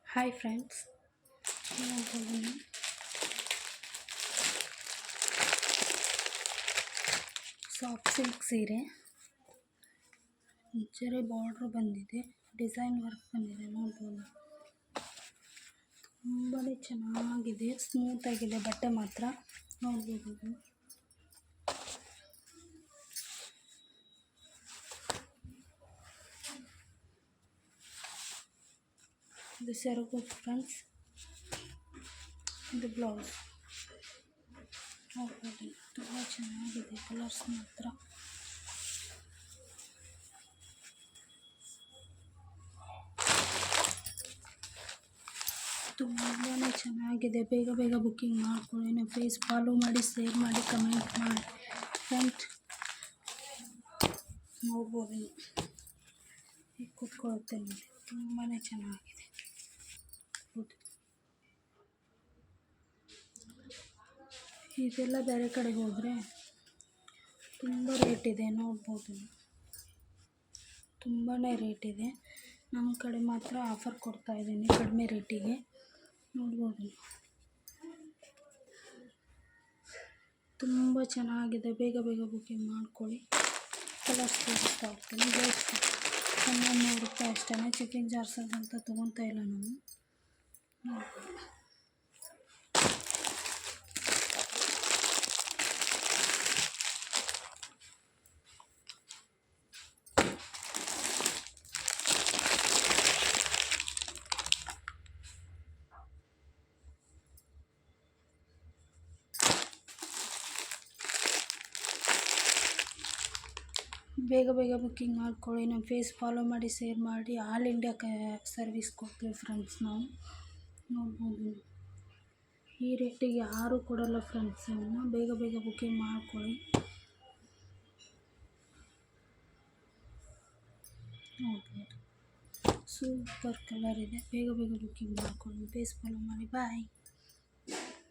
Hi friends, ನೋಡ್ಬೋದು soft silk ಸೀರೆ ಜರಿ ಬಾರ್ಡ್ರ್ ಬಂದಿದೆ, ಡಿಸೈನ್ ವರ್ಕ್ ಬಂದಿದೆ. ನೋಡ್ಬೋದು ತುಂಬಾ ಚೆನ್ನಾಗಿದೆ, ಸ್ಮೂತಾಗಿದೆ ಬಟ್ಟೆ ಮಾತ್ರ. ನೋಡ್ಬೋದು ಇದು ಸೆರಗು ಫ್ರೆಂಡ್ಸ್, ಇದು ಬ್ಲೌಸ್. ನೋಡ್ಬೋದು ತುಂಬ ಚೆನ್ನಾಗಿದೆ, ಕಲರ್ಸ್ ಮಾತ್ರ ತುಂಬಾ ಚೆನ್ನಾಗಿದೆ. ಬೇಗ ಬೇಗ ಬುಕ್ಕಿಂಗ್ ಮಾಡ್ಕೊಳ್ಳಿ. ನೀವು ಪ್ಲೀಸ್ ಫಾಲೋ ಮಾಡಿ, ಶೇರ್ ಮಾಡಿ, ಕಮೆಂಟ್ ಮಾಡಿ ಫ್ರೆಂಡ್. ನೋಡ್ಬೋದು ಈಗ ಕೂತ್ಕೊಳ್ಳುತ್ತೆ ನೋಡಿ, ತುಂಬಾ ಚೆನ್ನಾಗಿದೆ. ಇದೆಲ್ಲ ಬೇರೆ ಕಡೆಗೆ ಹೋದರೆ ತುಂಬ ರೇಟ್ ಇದೆ. ನೋಡ್ಬೋದು ತುಂಬಾ ರೇಟ್ ಇದೆ. ನಮ್ಮ ಕಡೆ ಮಾತ್ರ ಆಫರ್ ಕೊಡ್ತಾ ಇದ್ದೀನಿ ಕಡಿಮೆ ರೇಟಿಗೆ. ನೋಡ್ಬೋದು ತುಂಬ ಚೆನ್ನಾಗಿದೆ. ಬೇಗ ಬೇಗ ಬುಕ್ಕಿಂಗ್ ಮಾಡ್ಕೊಳ್ಳಿ. ಕಲರ್ಸ್ ತೋರಿಸ್ತಾ ಹೋಗ್ತೀನಿ. ಜಸ್ಟ್ 1100 ರೂಪಾಯಿ ಅಷ್ಟೇ. ಚಿಕನ್ ಜಾರ್ಸಸ್ ಅಂತ ತೊಗೊತಾ ಇಲ್ಲ ನಾವು. ಬೇಗ ಬೇಗ ಬುಕ್ಕಿಂಗ್ ಮಾಡ್ಕೊಳ್ಳಿ. ನಮ್ಮ ಫೇಸ್ ಫಾಲೋ ಮಾಡಿ, ಶೇರ್ ಮಾಡಿ. ಆಲ್ ಇಂಡಿಯಾ ಸರ್ವಿಸ್ ಕೊಡ್ತೀವಿ ಫ್ರೆಂಡ್ಸ್ ನಾವು. ನೋಡ್ಬೋದು ಈ ರೇಟಿಗೆ ಯಾರೂ ಕೊಡಲ್ಲ ಫ್ರೆಂಡ್ಸ್. ಬೇಗ ಬೇಗ ಬುಕ್ಕಿಂಗ್ ಮಾಡ್ಕೊಳ್ಳಿ. ನೋಡ್ಬೋದು ಸೂಪರ್ ಕಲರ್ ಇದೆ. ಬೇಗ ಬೇಗ ಬುಕ್ಕಿಂಗ್ ಮಾಡ್ಕೊಳ್ಳಿ. ಫೇಸ್ ಫಾಲೋ ಮಾಡಿ. ಬಾಯ್.